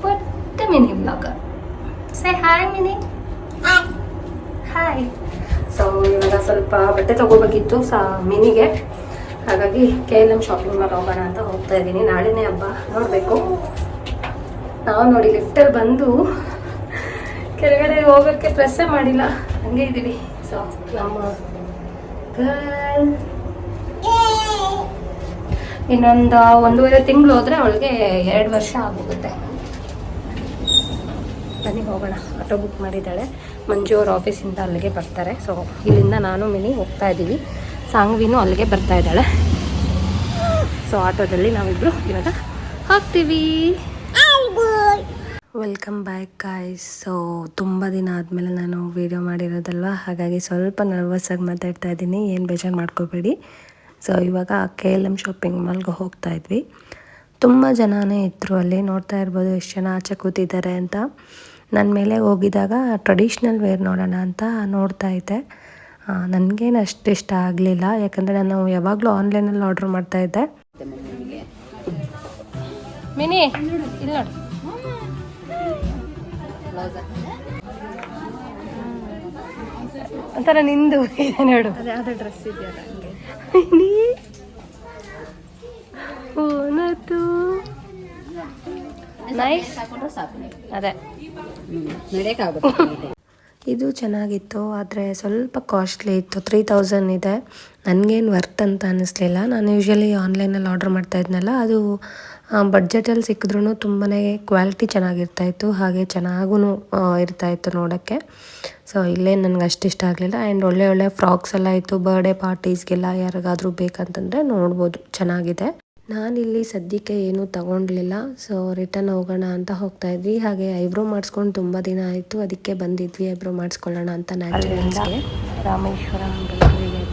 ಪುಟ್ಟ mini blog. Say hi mini. Hi. So ಇವಾಗ ಸ್ವಲ್ಪ ಬಟ್ಟೆ ತಗೋಬೇಕಿತ್ತು ಮಿನಿಗೆ, ಹಾಗಾಗಿ KLM ಶಾಪಿಂಗ್ ಮಾಲ್ ಹೋಗೋಣ ಅಂತ ಹೋಗ್ತಾ ಇದ್ದೀನಿ. ನಾಳೆನೇ ಹಬ್ಬ, ನೋಡಬೇಕು. ನಾವು ನೋಡಿ ಲಿಫ್ಟಲ್ಲಿ ಬಂದು ಕೆಳಗಡೆ ಹೋಗೋಕ್ಕೆ ಪ್ರೆಸ್ಸೇ ಮಾಡಿಲ್ಲ, ಹಂಗೆ ಇದ್ದೀವಿ. ಸೊ ನಮ್ಮ ಇನ್ನೊಂದು 1.5 ತಿಂಗಳು ಹೋದರೆ ಅವಳಿಗೆ 2 ವರ್ಷ ಆಗೋಗುತ್ತೆ. ಬನ್ನಿ ಹೋಗೋಣ. ಆಟೋ ಬುಕ್ ಮಾಡಿದ್ದಾಳೆ. ಮಂಜು ಅವ್ರ ಆಫೀಸಿಂದ ಅಲ್ಲಿಗೆ ಬರ್ತಾರೆ. ಸೊ ಇಲ್ಲಿಂದ ನಾನು ಮಿನಿ ಹೋಗ್ತಾ ಇದ್ದೀವಿ. ಸಾಂಗ್ವಿನೂ ಅಲ್ಲಿಗೆ ಬರ್ತಾ ಇದ್ದಾಳೆ. ಸೊ ಆಟೋದಲ್ಲಿ ನಾವಿಬ್ಬರು ಇವಾಗ ಹೋಗ್ತೀವಿ. Welcome back guys. ಸೊ ತುಂಬ ದಿನ ಆದಮೇಲೆ ನಾನು ವೀಡಿಯೋ ಮಾಡಿರೋದಲ್ವ, ಹಾಗಾಗಿ ಸ್ವಲ್ಪ ನರ್ವಸ್ಸಾಗಿ ಮಾತಾಡ್ತಾ ಇದ್ದೀನಿ, ಏನು ಬೇಜಾರು ಮಾಡ್ಕೋಬೇಡಿ. ಸೊ ಇವಾಗ KLM ಶಾಪಿಂಗ್ ಮಾಲ್ಗೆ ಹೋಗ್ತಾ ಇದ್ವಿ. ತುಂಬ ಜನನೇ ಇದ್ದರು ಅಲ್ಲಿ, ನೋಡ್ತಾ ಇರ್ಬೋದು ಎಷ್ಟು ಜನ ಆಚೆ ಕೂತಿದ್ದಾರೆ ಅಂತ. ನನ್ನ ಮೇಲೆ ಹೋಗಿದಾಗ ಟ್ರೆಡಿಷ್ನಲ್ ವೇರ್ ನೋಡೋಣ ಅಂತ ನೋಡ್ತಾ ಇದ್ದೆ. ನನಗೇನು ಅಷ್ಟು ಇಷ್ಟ ಆಗಲಿಲ್ಲ, ಯಾಕಂದರೆ ನಾನು ಯಾವಾಗಲೂ ಆನ್ಲೈನಲ್ಲಿ ಆರ್ಡ್ರ್ ಮಾಡ್ತಾಯಿದ್ದೆ. ಮಿನಿ ಇಲ್ಲಿ ನೋಡಿ, ಒಂಥರ ನಿಂದು ಇದೆ ನೋಡು, ಅದೇ ಡ್ರೆಸ್ ಇದೆಯಲ್ಲ ನೈಸ್. ಅದೇ ಇದು ಚೆನ್ನಾಗಿತ್ತು, ಆದರೆ ಸ್ವಲ್ಪ ಕಾಸ್ಟ್ಲಿ ಇತ್ತು. 3000 ಇದೆ. ನನಗೇನು ವರ್ತ್ ಅಂತ ಅನ್ನಿಸ್ಲಿಲ್ಲ. ನಾನು ಯೂಶ್ವಲಿ ಆನ್ಲೈನಲ್ಲಿ ಆರ್ಡ್ರ್ ಮಾಡ್ತಾ ಇದ್ನಲ್ಲ, ಅದು ಬಡ್ಜೆಟಲ್ಲಿ ಸಿಕ್ಕಿದ್ರೂ ತುಂಬಾ ಕ್ವಾಲಿಟಿ ಚೆನ್ನಾಗಿರ್ತಾಯಿತ್ತು, ಹಾಗೆ ಚೆನ್ನಾಗೂ ಇರ್ತಾಯಿತ್ತು ನೋಡೋಕ್ಕೆ. ಸೊ ಇಲ್ಲೇ ನನಗೆ ಅಷ್ಟು ಇಷ್ಟ ಆಗಲಿಲ್ಲ. ಆ್ಯಂಡ್ ಒಳ್ಳೆ ಫ್ರಾಕ್ಸ್ ಎಲ್ಲ ಇತ್ತು, ಬರ್ಡೇ ಪಾರ್ಟೀಸ್ಗೆಲ್ಲ ಯಾರಿಗಾದರೂ ಬೇಕಂತಂದರೆ ನೋಡ್ಬೋದು, ಚೆನ್ನಾಗಿದೆ. ನಾನಿಲ್ಲಿ ಸದ್ಯಕ್ಕೆ ಏನೂ ತಗೊಂಡ್ಲಿಲ್ಲ. ಸೊ ರಿಟರ್ನ್ ಹೋಗೋಣ ಅಂತ ಹೋಗ್ತಾ ಇದ್ವಿ. ಹಾಗೆ ಐಬ್ರೋ ಮಾಡಿಸ್ಕೊಂಡು ತುಂಬ ದಿನ ಆಯಿತು, ಅದಕ್ಕೆ ಬಂದಿದ್ವಿ ಐಬ್ರೋ ಮಾಡಿಸ್ಕೊಳ್ಳೋಣ ಅಂತ ನ್ಯಾಚುರಲ್ಸ್ಗೆ. ರಾಮೇಶ್ವರಂ ಬೆಳಗ್ಗೆ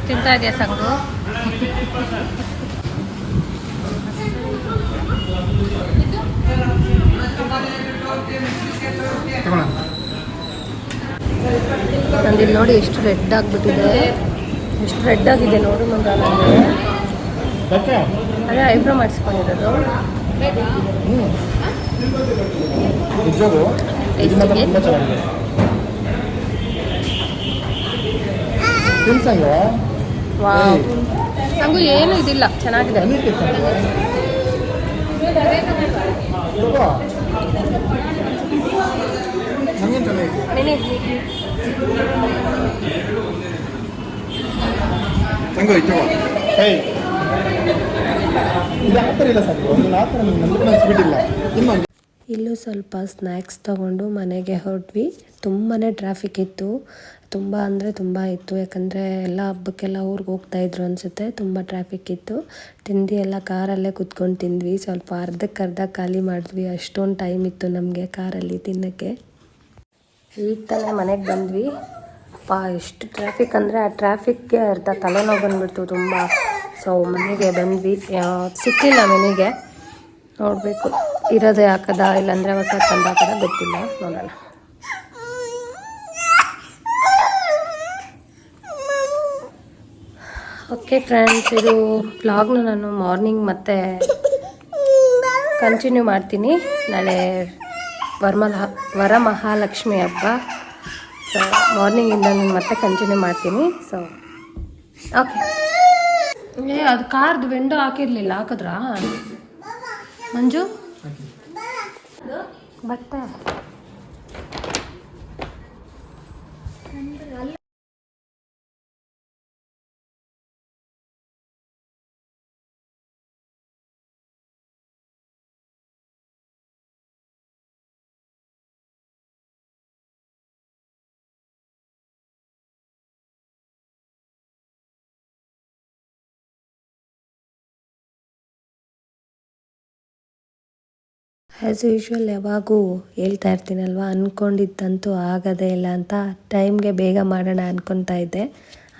ತಿಂತಾ ಇದೆಯಾ ಸಂಗು? ನಂದಿಲ್ಲಿ ನೋಡಿ ಎಷ್ಟು ರೆಡ್ ಆಗಿಬಿಟ್ಟಿದೆ, ಎಷ್ಟು ರೆಡ್ ಆಗಿದೆ ನೋಡು ಮಂಗ. ನನಗೆ ಅದೇ ಐಬ್ರೋ ಮಾಡಿಸ್ಕೊಂಡಿರೋದು. ವಾವ್ ಸಂಗು ಏನು ಇದಿಲ್ಲ, ಚೆನ್ನಾಗಿದೆ. ಇಲ್ಲೂ ಸ್ವಲ್ಪ ಸ್ನ್ಯಾಕ್ಸ್ ತೊಗೊಂಡು ಮನೆಗೆ ಹೊರಟ್ವಿ. ತುಂಬಾ ಟ್ರಾಫಿಕ್ ಇತ್ತು, ತುಂಬ ಅಂದರೆ ತುಂಬ ಇತ್ತು. ಯಾಕಂದರೆ ಎಲ್ಲ ಹಬ್ಬಕ್ಕೆಲ್ಲ ಊರಿಗೆ ಹೋಗ್ತಾಯಿದ್ರು ಅನಿಸುತ್ತೆ, ತುಂಬ ಟ್ರಾಫಿಕ್ ಇತ್ತು. ತಿಂಡಿ ಎಲ್ಲ ಕಾರಲ್ಲೇ ಕುತ್ಕೊಂಡು ತಿಂದ್ವಿ. ಸ್ವಲ್ಪ ಅರ್ಧಕ್ಕರ್ಧ ಖಾಲಿ ಮಾಡಿದ್ವಿ, ಅಷ್ಟೊಂದು ಟೈಮ್ ಇತ್ತು ನಮಗೆ ಕಾರಲ್ಲಿ ತಿನ್ನೋಕ್ಕೆ. ಈಗ ತಾನೇ ಮನೆಗೆ ಬಂದ್ವಿ. ಎಷ್ಟು ಟ್ರಾಫಿಕ್ ಅಂದರೆ ಆ ಟ್ರಾಫಿಕ್ಗೆ ಅರ್ಧ ತಲೆನೋವು ಬಂದುಬಿಡ್ತು ತುಂಬ. ಸೊ ಮನೆಗೆ ಬಂದ್ವಿ. ಸಿಕ್ಕಿಲ್ಲ ಮನೆಗೆ, ನೋಡಬೇಕು ಇರೋದೇ ಹಾಕದ ಇಲ್ಲಾಂದರೆ ಹೊಸ ತಂದು ಹಾಕೋದ ಗೊತ್ತಿಲ್ಲ, ನೋಡೋಣ. ಓಕೆ ಫ್ರೆಂಡ್ಸ್, ಇದು ವ್ಲಾಗ್ನ ನಾನು ಮಾರ್ನಿಂಗ್ ಮತ್ತೆ ಕಂಟಿನ್ಯೂ ಮಾಡ್ತೀನಿ. ನಾಳೆ ವರಮಹಾಲಕ್ಷ್ಮಿ ಹಬ್ಬ. ಸೊ ಮಾರ್ನಿಂಗಿಂದ ನಾನು ಮತ್ತೆ ಕಂಟಿನ್ಯೂ ಮಾಡ್ತೀನಿ. So okay. ಅದು ಕಾರ್ದು ವಿಂಡೋ ಹಾಕಿರಲಿಲ್ಲ, ಹಾಕಿದ್ರಾ ಮಂಜು? ಬಟ್ಟೆ ಆ್ಯಸ್ ಯೂಶ್ವಲ್ ಯಾವಾಗೂ ಹೇಳ್ತಾ ಇರ್ತೀನಲ್ವ, ಅಂದ್ಕೊಂಡಿದ್ದಂತೂ ಆಗೋದೇ ಇಲ್ಲ ಅಂತ. ಟೈಮ್ಗೆ ಬೇಗ ಮಾಡೋಣ ಅಂದ್ಕೊತಾ ಇದ್ದೆ,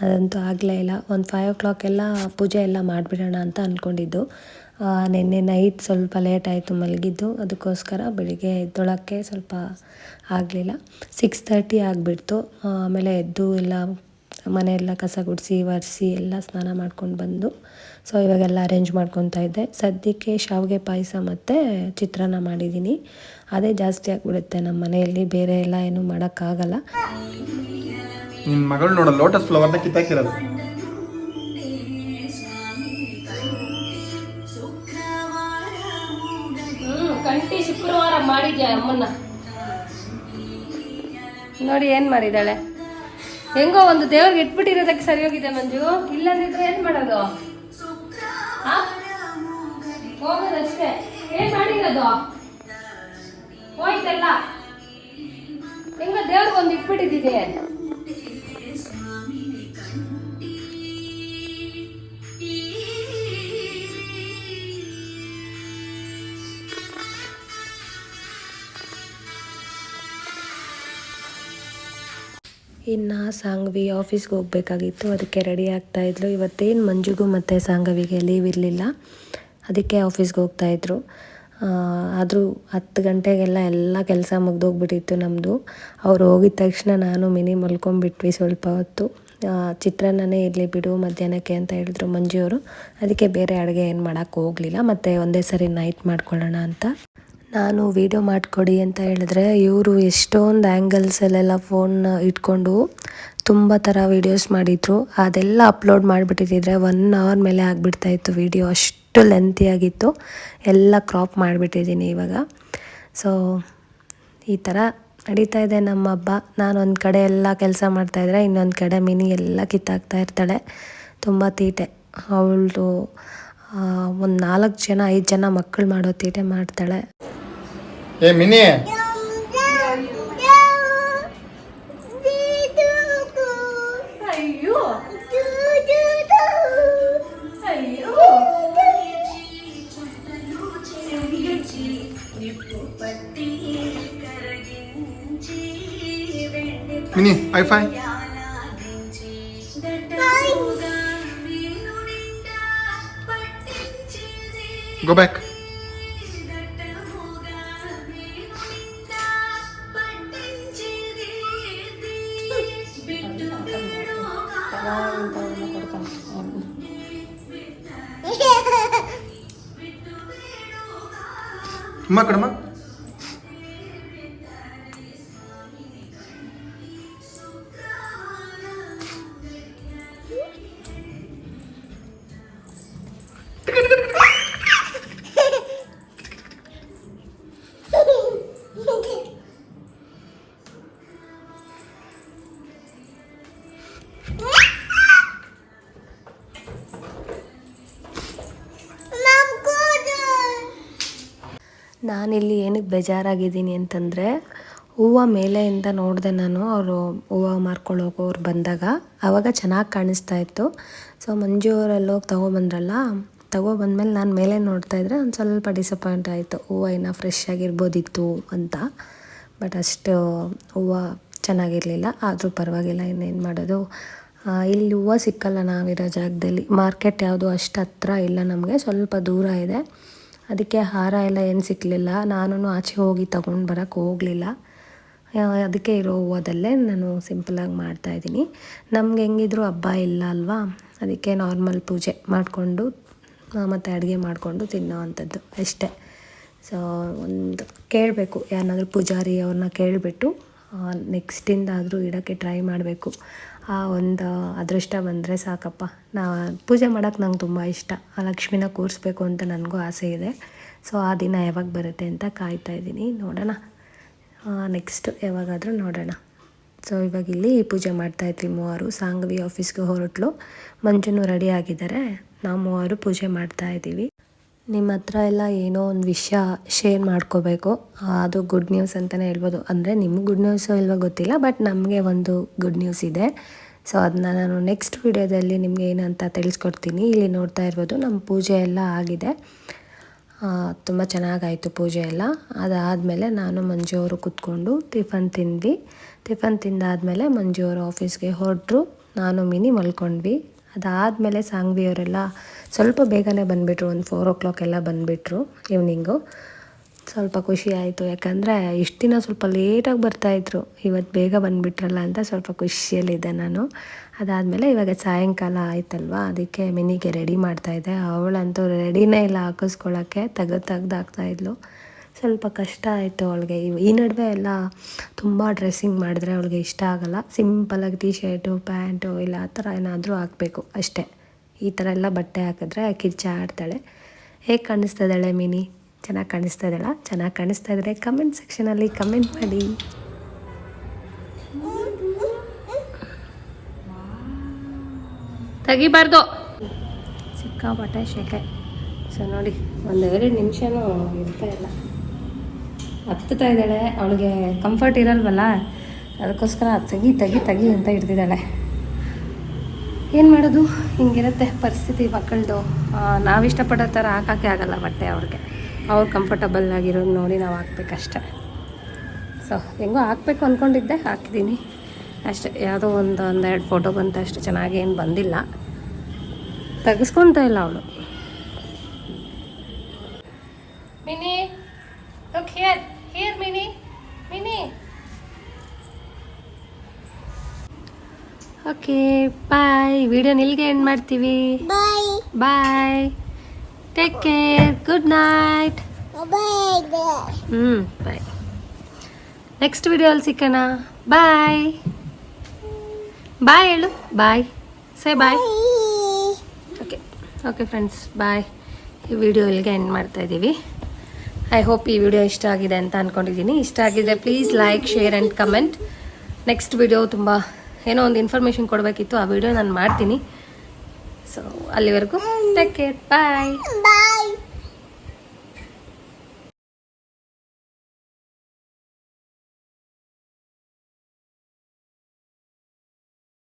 ಅದಂತೂ ಆಗಲೇ ಇಲ್ಲ. ಒಂದು 5 o'clock ಎಲ್ಲ ಪೂಜೆ ಎಲ್ಲ ಮಾಡಿಬಿಡೋಣ ಅಂತ ಅಂದ್ಕೊಂಡಿದ್ದು. ನಿನ್ನೆ ನೈಟ್ ಸ್ವಲ್ಪ ಲೇಟ್ ಆಯಿತು ಮಲಗಿದ್ದು, ಅದಕ್ಕೋಸ್ಕರ ಬೆಳಿಗ್ಗೆ ಎದ್ದೊಳಕ್ಕೆ ಸ್ವಲ್ಪ ಆಗಲಿಲ್ಲ. 6:30 ಆಗಿಬಿಡ್ತು. ಆಮೇಲೆ ಎದ್ದು ಎಲ್ಲ ಮನೆಯೆಲ್ಲ ಕಸ ಗುಡಿಸಿ ಒರೆಸಿ ಎಲ್ಲ ಸ್ನಾನ ಮಾಡ್ಕೊಂಡು ಬಂದು, ಸೊ ಇವಾಗೆಲ್ಲ ಅರೇಂಜ್ ಮಾಡ್ಕೊತಾ ಇದ್ದೆ. ಸದ್ಯಕ್ಕೆ ಶಾವಿಗೆ ಪಾಯಸ ಮತ್ತು ಚಿತ್ರಾನ್ನ ಮಾಡಿದ್ದೀನಿ. ಅದೇ ಜಾಸ್ತಿ ಆಗಿಬಿಡುತ್ತೆ ನಮ್ಮ ಮನೆಯಲ್ಲಿ, ಬೇರೆ ಎಲ್ಲ ಏನೂ ಮಾಡೋಕ್ಕಾಗಲ್ಲ. ನಿನ್ನ ಮಗಳು ನೋಡ ಲೋಟಸ್ ಫ್ಲವರ್ನ ಕಿತ್ತಾಕಿರೋದು. ಕಂಟಿ ಶುಕ್ರವಾರ ಮಾಡಿದ್ಯಾ ಅಮ್ಮನ್ನ ನೋಡಿ ಏನು ಮಾಡಿದ್ದಾಳೆ. ಹೆಂಗೋ ಒಂದು ದೇವ್ರಿಗೆ ಇಟ್ಬಿಟ್ಟಿರೋದಕ್ಕೆ ಸರಿ ಹೋಗಿದೆ ಮಂಜು, ಇಲ್ಲದಿದ್ರೆ ಏನು ಮಾಡೋದು? ಹೋಗೋದಷ್ಟೇ. ಏನು ಮಾಡಿರೋದು ಹೋಯ್ತಲ್ಲ, ಹೆಂಗೋ ದೇವ್ರಿಗೊಂದು ಇಟ್ಬಿಟ್ಟಿದ್ದೀನಿ. ಇನ್ನು ಸಾಂಗವಿ ಆಫೀಸ್ಗೆ ಹೋಗಬೇಕಾಗಿತ್ತು, ಅದಕ್ಕೆ ರೆಡಿ ಆಗ್ತಾಯಿದ್ಲು. ಇವತ್ತೇನು ಮಂಜುಗೂ ಮತ್ತು ಸಾಂಗವಿಗೆ ಲೀವ್ ಇರಲಿಲ್ಲ, ಅದಕ್ಕೆ ಆಫೀಸ್ಗೆ ಹೋಗ್ತಾಯಿದ್ರು. ಆದರೂ 10 ಗಂಟೆಗೆಲ್ಲ ಎಲ್ಲ ಕೆಲಸ ಮುಗ್ದೋಗ್ಬಿಟ್ಟಿತ್ತು ನಮ್ಮದು. ಅವ್ರು ಹೋಗಿದ ತಕ್ಷಣ ನಾನು ಮಿನಿ ಮಲ್ಕೊಂಡ್ಬಿಟ್ವಿ ಸ್ವಲ್ಪ ಹೊತ್ತು. ಚಿತ್ರಾನ್ನನೇ ಇರಲಿ ಬಿಡು ಮಧ್ಯಾಹ್ನಕ್ಕೆ ಅಂತ ಹೇಳಿದ್ರು ಮಂಜುವರು. ಅದಕ್ಕೆ ಬೇರೆ ಅಡುಗೆ ಏನು ಮಾಡೋಕ್ಕೆ ಹೋಗಲಿಲ್ಲ, ಮತ್ತು ಒಂದೇ ಸರಿ ನೈಟ್ ಮಾಡ್ಕೊಳ್ಳೋಣ ಅಂತ. ನಾನು ವೀಡಿಯೋ ಮಾಡಿಕೊಡಿ ಅಂತ ಹೇಳಿದ್ರೆ ಇವರು ಎಷ್ಟೊಂದು ಆ್ಯಂಗಲ್ಸಲ್ಲೆಲ್ಲ ಫೋನ್ ಇಟ್ಕೊಂಡು ತುಂಬ ಥರ ವೀಡಿಯೋಸ್ ಮಾಡಿದರು. ಅದೆಲ್ಲ ಅಪ್ಲೋಡ್ ಮಾಡಿಬಿಟ್ಟಿದ್ದರೆ 1 hour ಮೇಲೆ ಆಗಿಬಿಡ್ತಾಯಿತ್ತು ವೀಡಿಯೋ, ಅಷ್ಟು ಲೆಂತಿಯಾಗಿತ್ತು. ಎಲ್ಲ ಕ್ರಾಪ್ ಮಾಡಿಬಿಟ್ಟಿದ್ದೀನಿ ಇವಾಗ. ಸೊ ಈ ಥರ ನಡೀತಾ ಇದೆ ನಮ್ಮ ಹಬ್ಬ. ನಾನು ಒಂದು ಕಡೆ ಎಲ್ಲ ಕೆಲಸ ಮಾಡ್ತಾಯಿದ್ರೆ ಇನ್ನೊಂದು ಕಡೆ ಮಿನಿ ಎಲ್ಲ ಕಿತ್ತಾಕ್ತಾ ಇರ್ತಾಳೆ. ತುಂಬ ತೀಟೆ ಅವಳು. ಒಂದು 4 ಜನ 5 ಜನ ಮಕ್ಕಳು ಮಾಡೋ ತೀಟೆ ಮಾಡ್ತಾಳೆ. ಏ mini, mini high five go back. ಅಮ್ಮ ಕಡಮ್ಮ ನಾನಿಲ್ಲಿ ಏನಕ್ಕೆ ಬೇಜಾರಾಗಿದ್ದೀನಿ ಅಂತಂದರೆ, ಹೂವು ಮೇಲೆಯಿಂದ ನೋಡಿದೆ ನಾನು, ಅವರು ಹೂವು ಮಾರ್ಕೊಂಡು ಹೋಗೋರು ಬಂದಾಗ ಆವಾಗ ಚೆನ್ನಾಗಿ ಕಾಣಿಸ್ತಾ ಇತ್ತು. ಸೊ ಮಂಜು ಅವರೆಲ್ಲ ಹೋಗಿ ತೊಗೊಬಂದ್ರಲ್ಲ, ತೊಗೊಬಂದ್ಮೇಲೆ ನಾನು ಮೇಲೆ ನೋಡ್ತಾಯಿದ್ರೆ ಒಂದು ಸ್ವಲ್ಪ ಡಿಸಪಾಯಿಂಟ್ ಆಯಿತು. ಹೂವು ಇನ್ನೂ ಫ್ರೆಶ್ ಆಗಿರ್ಬೋದಿತ್ತು ಅಂತ, ಬಟ್ ಅಷ್ಟು ಹೂವು ಚೆನ್ನಾಗಿರಲಿಲ್ಲ. ಆದರೂ ಪರವಾಗಿಲ್ಲ, ಇನ್ನೇನು ಮಾಡೋದು. ಇಲ್ಲಿ ಹೂವು ಸಿಕ್ಕಲ್ಲ ನಾವಿರೋ ಜಾಗದಲ್ಲಿ. ಮಾರ್ಕೆಟ್ ಯಾವುದು ಅಷ್ಟು ಹತ್ರ ಇಲ್ಲ ನಮಗೆ, ಸ್ವಲ್ಪ ದೂರ ಇದೆ. ಅದಕ್ಕೆ ಹಾರ ಎಲ್ಲ ಏನು ಸಿಕ್ಕಲಿಲ್ಲ. ನಾನು ಆಚೆ ಹೋಗಿ ತೊಗೊಂಡು ಬರೋಕ್ಕೆ ಹೋಗಲಿಲ್ಲ. ಅದಕ್ಕೆ ಇರೋ ಹೂವದಲ್ಲೇ ನಾನು ಸಿಂಪಲಾಗಿ ಮಾಡ್ತಾಯಿದ್ದೀನಿ. ನಮ್ಗೆ ಹೆಂಗಿದ್ರು ಹಬ್ಬ ಇಲ್ಲ ಅಲ್ವಾ, ಅದಕ್ಕೆ ನಾರ್ಮಲ್ ಪೂಜೆ ಮಾಡಿಕೊಂಡು ಮತ್ತು ಅಡುಗೆ ಮಾಡಿಕೊಂಡು ತಿನ್ನೋ ಅಂಥದ್ದು ಅಷ್ಟೇ. ಸೊ ಒಂದು ಕೇಳಬೇಕು, ಯಾರನ್ನಾದ್ರೂ ಪೂಜಾರಿ ಅವ್ರನ್ನ ಕೇಳಿಬಿಟ್ಟು ನೆಕ್ಸ್ಟಿಂದಾದರೂ ಇಡೋಕ್ಕೆ ಟ್ರೈ ಮಾಡಬೇಕು. ಆ ಒಂದು ಅದೃಷ್ಟ ಬಂದರೆ ಸಾಕಪ್ಪ. ಪೂಜೆ ಮಾಡೋಕ್ಕೆ ನಂಗೆ ತುಂಬ ಇಷ್ಟ. ಆ ಲಕ್ಷ್ಮಿನ ಕೂರಿಸ್ಬೇಕು ಅಂತ ನನಗೂ ಆಸೆ ಇದೆ. ಸೊ ಆ ದಿನ ಯಾವಾಗ ಬರುತ್ತೆ ಅಂತ ಕಾಯ್ತಾಯಿದ್ದೀನಿ. ನೋಡೋಣ, ನೆಕ್ಸ್ಟ್ ಯಾವಾಗಾದರೂ ನೋಡೋಣ. ಸೊ ಇವಾಗ ಇಲ್ಲಿ ಪೂಜೆ ಮಾಡ್ತಾಯಿದ್ವಿ ಮೂವರು. ಸಾಂಗವಿ ಆಫೀಸ್ಗೆ ಹೊರಟ್ಲು, ಮಂಜುನು ರೆಡಿ ಆಗಿದ್ದಾರೆ. ನಾವು ಮೂವರು ಪೂಜೆ ಮಾಡ್ತಾಯಿದ್ದೀವಿ. ನಿಮ್ಮ ಹತ್ರ ಎಲ್ಲ ಏನೋ ಒಂದು ವಿಷಯ ಶೇರ್ ಮಾಡ್ಕೋಬೇಕು, ಅದು ಗುಡ್ ನ್ಯೂಸ್ ಅಂತಲೇ ಹೇಳ್ಬೋದು. ಅಂದರೆ ನಿಮ್ಗೆ ಗುಡ್ ನ್ಯೂಸು ಇಲ್ವೋ ಗೊತ್ತಿಲ್ಲ, ಬಟ್ ನಮಗೆ ಒಂದು ಗುಡ್ ನ್ಯೂಸ್ ಇದೆ. ಸೊ ಅದನ್ನ ನಾನು ನೆಕ್ಸ್ಟ್ ವಿಡಿಯೋದಲ್ಲಿ ನಿಮಗೆ ಏನಂತ ತಿಳಿಸ್ಕೊಡ್ತೀನಿ. ಇಲ್ಲಿ ನೋಡ್ತಾ ಇರ್ಬೋದು ನಮ್ಮ ಪೂಜೆ ಎಲ್ಲ ಆಗಿದೆ. ತುಂಬ ಚೆನ್ನಾಗಾಯಿತು ಪೂಜೆ ಎಲ್ಲ. ಅದಾದಮೇಲೆ ನಾನು ಮಂಜು ಅವರು ಕೂತ್ಕೊಂಡು ಟಿಫನ್ ತಿಂದ್ವಿ. ಟಿಫನ್ ತಿಂದಾದಮೇಲೆ ಮಂಜು ಅವರು ಆಫೀಸ್ಗೆ ಹೊರಟ್ರು, ನಾನು ಮಿನಿ ಮಲ್ಕೊಂಡ್ವಿ. ಅದಾದಮೇಲೆ ಸಾಂಗ್ವಿಯವರೆಲ್ಲ ಸ್ವಲ್ಪ ಬೇಗನೆ ಬಂದುಬಿಟ್ರು, ಒಂದು 4 o'clock ಎಲ್ಲ ಬಂದುಬಿಟ್ರು ಈವ್ನಿಂಗು. ಸ್ವಲ್ಪ ಖುಷಿ ಆಯಿತು, ಯಾಕಂದರೆ ಇಷ್ಟು ದಿನ ಸ್ವಲ್ಪ ಲೇಟಾಗಿ ಬರ್ತಾಯಿದ್ರು, ಇವತ್ತು ಬೇಗ ಬಂದುಬಿಟ್ರಲ್ಲ ಅಂತ ಸ್ವಲ್ಪ ಖುಷಿಯಲ್ಲಿದ್ದೆ ನಾನು. ಅದಾದಮೇಲೆ ಇವಾಗ ಸಾಯಂಕಾಲ ಆಯ್ತಲ್ವ, ಅದಕ್ಕೆ ಮಿನಿಗೆ ರೆಡಿ ಮಾಡ್ತಾಯಿದ್ದೆ. ಅವಳಂತೂ ರೆಡಿನೇ ಇಲ್ಲ ಹಾಕಿಸ್ಕೊಳ್ಳೋಕ್ಕೆ, ತೆಗ್ದಾಕ್ತಾಯಿದ್ಲು. ಸ್ವಲ್ಪ ಕಷ್ಟ ಆಯಿತು ಅವಳಿಗೆ. ಈ ನಡುವೆ ಎಲ್ಲ ತುಂಬ ಡ್ರೆಸ್ಸಿಂಗ್ ಮಾಡಿದ್ರೆ ಅವಳಿಗೆ ಇಷ್ಟ ಆಗೋಲ್ಲ. ಸಿಂಪಲಾಗಿ ಟೀ ಶರ್ಟು, ಪ್ಯಾಂಟು ಇಲ್ಲ ಆ ಥರ ಏನಾದರೂ ಹಾಕಬೇಕು ಅಷ್ಟೇ. ಈ ಥರ ಎಲ್ಲ ಬಟ್ಟೆ ಹಾಕಿದ್ರೆ ಕಿರ್ಚಾಡ್ತಾಳೆ. ಹೇಗೆ ಕಾಣಿಸ್ತಾ ಇದ್ದಾಳೆ ಮಿನಿ? ಚೆನ್ನಾಗಿ ಕಾಣಿಸ್ತಾ ಇದ್ದಾಳ? ಚೆನ್ನಾಗಿ ಕಾಣಿಸ್ತಾ ಇದ್ದರೆ ಕಮೆಂಟ್ ಸೆಕ್ಷನಲ್ಲಿ ಕಮೆಂಟ್ ಮಾಡಿ. ತೆಗಿಬಾರ್ದು, ಸಿಕ್ಕಾಪಟ್ಟೆ ಶೆಕೆ. ಸೊ ನೋಡಿ, 1-2 ನಿಮಿಷನೂ ಇರ್ತಾ ಇಲ್ಲ, ಹತ್ತುತ್ತಾ ಇದ್ದಾಳೆ. ಅವಳಿಗೆ ಕಂಫರ್ಟ್ ಇರಲ್ವಲ್ಲ, ಅದಕ್ಕೋಸ್ಕರ ತೆಗಿ ಅಂತ ಹಿಡ್ದಿದ್ದಾಳೆ. ಏನು ಮಾಡೋದು, ಹಿಂಗಿರುತ್ತೆ ಪರಿಸ್ಥಿತಿ ಮಕ್ಕಳದು. ನಾವು ಇಷ್ಟಪಡೋ ಥರ ಹಾಕೋಕ್ಕೆ ಆಗಲ್ಲ ಬಟ್ಟೆ ಅವ್ರಿಗೆ. ಅವ್ರು ಕಂಫರ್ಟಬಲ್ ಆಗಿರೋದು ನೋಡಿ ನಾವು ಹಾಕ್ಬೇಕಷ್ಟೆ. ಸೊ ಹೆಂಗೋ ಹಾಕಬೇಕು ಅಂದ್ಕೊಂಡಿದ್ದೆ, ಹಾಕಿದ್ದೀನಿ ಅಷ್ಟೇ. ಯಾವುದೋ ಒಂದೆರಡು ಫೋಟೋ ಬಂತು ಅಷ್ಟು, ಚೆನ್ನಾಗಿ ಏನು ಬಂದಿಲ್ಲ. ತೆಗೆಸ್ಕೊತಾ ಇಲ್ಲ ಅವಳು. Mini look here Mini. Okay bye. ವಿಡಿಯೋನ ಇಲ್ಲಿಗೆ ಎಂಡ್ ಮಾಡ್ತೀವಿ. Bye, take care, good night. Bye. Next ವಿಡಿಯೋಲ್ಲಿ ಸಿಕ್ಕೋಣ. ಬಾಯ್ ಹೇಳು. Bye, say bye. Okay friends, bye. ಈ ವಿಡಿಯೋ ಇಲ್ಲಿಗೆ ಎಂಡ್ ಮಾಡ್ತಾ ಇದ್ದೀವಿ. ಐ ಹೋಪ್ ಈ ವಿಡಿಯೋ ಇಷ್ಟ ಆಗಿದೆ ಅಂತ ಅಂದ್ಕೊಂಡಿದ್ದೀನಿ. ಇಷ್ಟ ಆಗಿದ್ರೆ please like, share and comment. Next video ತುಂಬ ಏನೋ ಒಂದು ಇನ್ಫಾರ್ಮೇಷನ್ ಕೊಡಬೇಕಿತ್ತು, ಆ ವಿಡಿಯೋ ನಾನು ಮಾಡ್ತೀನಿ. ಸೊ ಅಲ್ಲಿವರೆಗೂ ಟೇಕ್ ಕೇರ್, ಬಾಯ್.